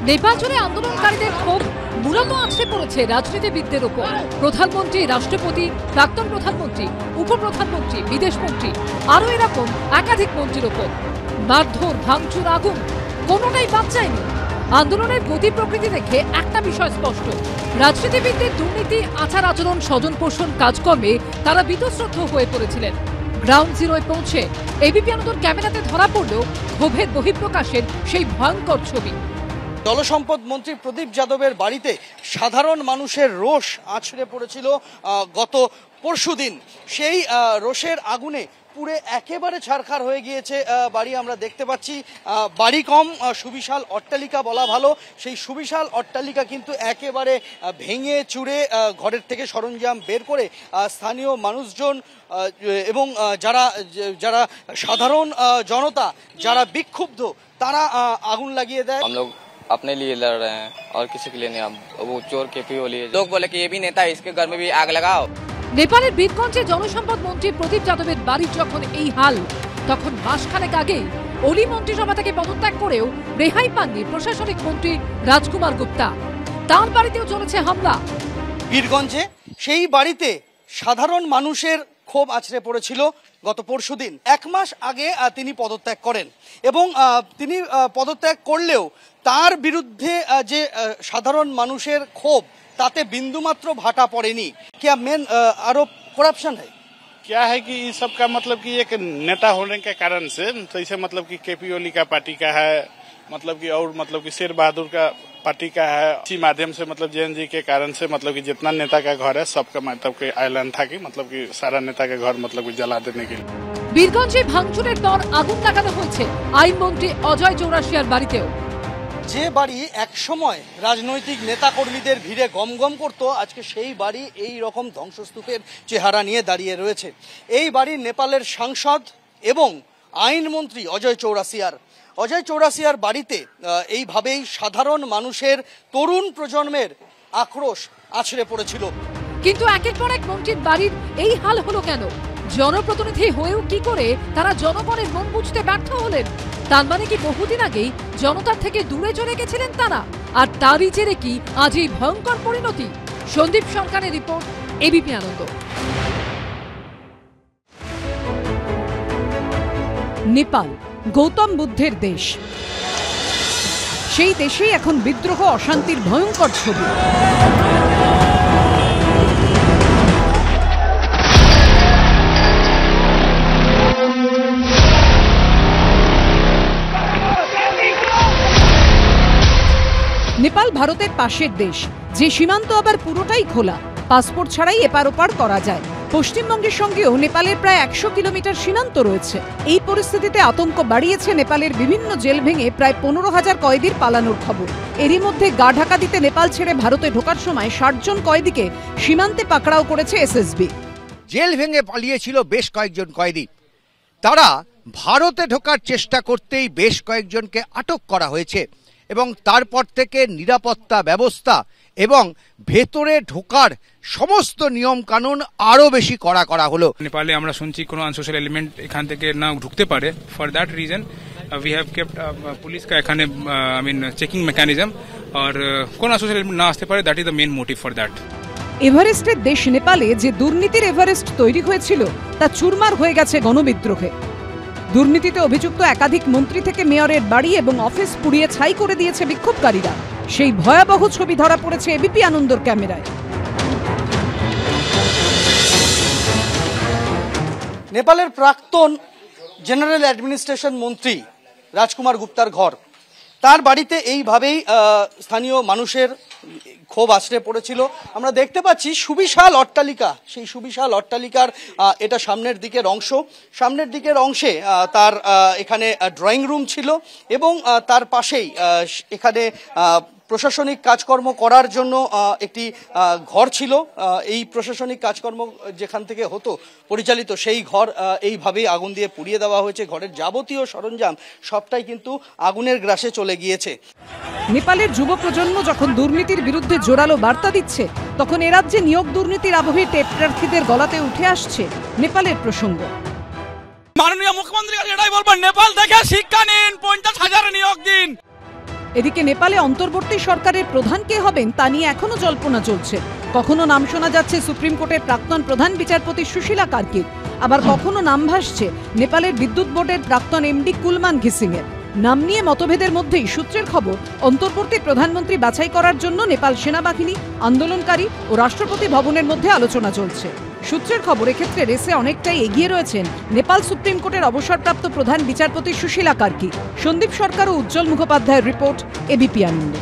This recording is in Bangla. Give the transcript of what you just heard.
নেপাল জুড়ে আন্দোলনকারীদের ক্ষোভ মূলত আছড়ে পড়েছে রাজনীতিবিদদের উপর। প্রধানমন্ত্রী, রাষ্ট্রপতি, প্রাক্তন প্রধানমন্ত্রী, উপপ্রধানমন্ত্রী, বিদেশমন্ত্রী আরো এরকম একাধিক মন্ত্রীর উপর। মারধর, ভাঙচুর, আগুন কোনোটাই বাদ যায়নি। আন্দোলনের গতি প্রকৃতি দেখে একটা বিষয় স্পষ্ট, রাজনীতিবিদদের দুর্নীতি, আচার আচরণ, স্বজন পোষণ কাজকর্মে তারা বীতশ্রদ্ধ হয়ে পড়েছিলেন। গ্রাউন্ড জিরোয় পৌঁছে এবিপি আনন্দর ক্যামেরাতে ধরা পড়ল ক্ষোভের বহিঃপ্রকাশের সেই ভয়ঙ্কর ছবি। জলসম্পদ মন্ত্রী প্রদীপ যাদবের বাড়িতে সাধারণ মানুষের রোষ আছড়ে পড়েছিল গত পরশুদিন। সেই রোষের আগুনে পুরে একেবারে ছারখার হয়ে গিয়েছে বাড়ি। আমরা দেখতে পাচ্ছি বাড়ি কম, সুবিশাল অট্টালিকা বলা ভালো। সেই সুবিশাল অট্টালিকা কিন্তু একেবারে ভেঙে চুরে ঘরের থেকে সরঞ্জাম বের করে স্থানীয় মানুষজন এবং যারা যারা সাধারণ জনতা যারা বিক্ষুব্ধ তারা আগুন লাগিয়ে দেয়। अपने लिए लड़ रहे हैं और किसी के लिए नहीं। वो चोर के पी लिए लोग बोले कि ये भी नेता है, इसके घर में भी आग लगाओ। নেপালের বীরগঞ্জে জলসম্পদ মন্ত্রী প্রদীপ যাদবের বাড়ির যখন এই হাল, তখন মাসখানেক আগে ওলি মন্ত্রিসভা থেকে পদত্যাগ করেও রেহাই পাননি প্রশাসনিক মন্ত্রী রাজকুমার গুপ্তা। তার বাড়িতেও চলেছে হামলা। বীরগঞ্জে সেই বাড়িতে সাধারণ মানুষের ক্ষোভ আছড়ে পড়েছিল গত পরশুদিন। 1 মাস আগে তিনি পদত্যাগ করেন এবং তিনি পদত্যাগ করলেও তার বিরুদ্ধে যে সাধারণ মানুষের ক্ষোভ ताते बिंदु मात्र भाटा पड़ेनी। क्या मेन आरोप करप्शन है? क्या है कि इस सब का मतलब कि एक नेता होने के कारण से तो इसे मतलब कि केपी ओली का पार्टी का है, मतलब कि और मतलब कि शेर बहादुर का पार्टी का है। इसी माध्यम से मतलब जेएनजी के कारण से मतलब कि जितना नेता का घर है सबका मतलब कि ऐलान था कि मतलब कि सारा नेता के घर मतलब कि जला देने के लिए। বীরগঞ্জে ভাঙচুরের পর আগুন লাগানো হয়েছে আইনমন্ত্রী অজয় চৌরাশিয়ার বাড়িতেও। যে বাড়ি একসময় রাজনৈতিক নেতাকর্মীদের ভিড়ে গমগম করত, আজকে সেই বাড়ি এই রকম ধ্বংসস্তূপের চেহারা নিয়ে দাঁড়িয়ে রয়েছে। এই বাড়ি নেপালের সাংসদ এবং আইনমন্ত্রী অজয় চৌরাশিয়ার বাড়িতে এইভাবেই সাধারণ মানুষের, তরুণ প্রজন্মের আক্রোশ আছড়ে পড়েছিল। কিন্তু একের পর এক মন্ত্রীর বাড়ির এই হাল হলো কেন? জনপ্রতিনিধি হয়েও কি করে তারা জনগণের মন বুঝতে ব্যর্থ হলেন? তার মানে কি বহুদিন আগেই জনতার থেকে দূরে চলে গেছিলেন তারা? আর তারই জেরে কি আজ এই ভয়ঙ্কর পরিণতি? সন্দীপ সরকারের রিপোর্ট, এবিপি আনন্দ। নেপাল গৌতম বুদ্ধের দেশ। সেই দেশেই এখন বিদ্রোহ, অশান্তির ভয়ঙ্কর ছবি। নেপাল ভারতের পাশের দেশ, যে সীমান্ত আবার পুরোটাই খোলা, পাসপোর্ট ছাড়াই এপার ওপার করা যায়। পশ্চিমবঙ্গের সঙ্গেও নেপালের প্রায় 100 কিলোমিটার সীমান্ত রয়েছে। এই পরিস্থিতিতে আতঙ্ক বাড়িয়েছে নেপালের বিভিন্ন জেল ভেঙে প্রায় 15,000 কয়েদির পালানোর খবর। এরই মধ্যে গা ঢাকা দিতে নেপাল ছেড়ে ভারতে ঢোকার সময় 60 জন কয়েদিকে সীমান্তে পাকড়াও করেছে এসএসবি। জেল ভেঙে পালিয়েছিল বেশ কয়েকজন কয়েদি। তারা ভারতে ঢোকার চেষ্টা করতেই বেশ কয়েকজনকে আটক করা হয়েছে এবং তারপর থেকে নিরাপত্তা ব্যবস্থা এবং ভেতরে ঢোকার সমস্ত নিয়ম কানুন আরো বেশি কড়া করা হলো। নেপালে আমরা শুনছি কোনো আনসোশাল এলিমেন্ট এখান থেকে না ঢুকতে পারে। For that reason we have kept police কা এখানে চেকিং মেকানিজম, আর কোন আনসোশাল এলিমেন্ট না আসতে পারে। That is the main motive for that. এভারেস্টের দেশ নেপালে যে দুর্নীতির এভারেস্ট তৈরি হয়েছিল তা চুরমার হয়ে গেছে গণবিদ্রোহে। দুর্নীতিতে অভিযুক্ত একাধিক মন্ত্রী থেকে মেয়রের বাড়ি এবং অফিস পুড়িয়ে ছাই করে দিয়েছে বিক্ষোভকারীরা। সেই ভয়াবহ ছবি ধরা পড়েছে এবিপি আনন্দর ক্যামেরায়। নেপালের প্রাক্তন জেনারেল অ্যাডমিনিস্ট্রেশন মন্ত্রী রাজকুমার গুপ্তার ঘর, তার বাড়িতে এইভাবেই স্থানীয় মানুষের ক্ষোভ আছড়ে পড়েছিল। আমরা দেখতে পাচ্ছি সুবিশাল অট্টালিকা, সেই সুবিশাল অট্টালিকার এটা সামনের দিকের অংশ। সামনের দিকের অংশে তার এখানে ড্রয়িং রুম ছিল এবং তার পাশেই এখানে প্রশাসনিক কাজকর্ম করার জন্য একটি ঘর ছিল। এই প্রশাসনিক কাজকর্ম যেখান থেকে হতো পরিচালিত, সেই ঘর এইভাবেই আগুন দিয়ে পুড়িয়ে দেওয়া হয়েছে। ঘরের যাবতীয় সরঞ্জাম সবটাই কিন্তু আগুনের গ্রাসে চলে গিয়েছে। নেপালের যুব প্রজন্ম যখন দুর্নীতির বিরুদ্ধে জোরালো বার্তা দিচ্ছে, তখন এ রাজ্যে নিয়োগ দুর্নীতির আবহে টেপ প্রার্থীদের গলাতে উঠে আসছে নেপালের প্রসঙ্গ। মাননীয় মুখ্যমন্ত্রী এটাই বলবেন, নেপাল থেকে শিক্ষা নিন, 50,000 নিয়োগ দিন। এদিকে নেপালে অন্তর্বর্তী সরকারের প্রধান কে হবেন তা নিয়ে এখনো জল্পনা চলছে। কখনো নাম শোনা যাচ্ছে সুপ্রিম কোর্টের প্রাক্তন প্রধান বিচারপতি সুশীলা কার্কির, আবার কখনো নাম ভাসছে নেপালের বিদ্যুৎ বোর্ডের প্রাক্তন এমডি কুলমান ঘিসিংয়ের। নাম নিয়ে মতভেদের মধ্যেই সূত্রের খবর অন্তর্বর্তী প্রধানমন্ত্রী বাছাই করার জন্য নেপাল সেনাবাহিনী, আন্দোলনকারী ও রাষ্ট্রপতি ভবনের মধ্যে আলোচনা চলছে। সূত্রের খবর এক্ষেত্রে রেসে অনেকটাই এগিয়ে রয়েছেন নেপাল সুপ্রিম কোর্টের অবসরপ্রাপ্ত প্রধান বিচারপতি সুশীলা কার্কি। সন্দীপ সরকার ও উজ্জ্বল মুখোপাধ্যায়ের রিপোর্ট, এবিপি আনন্দ।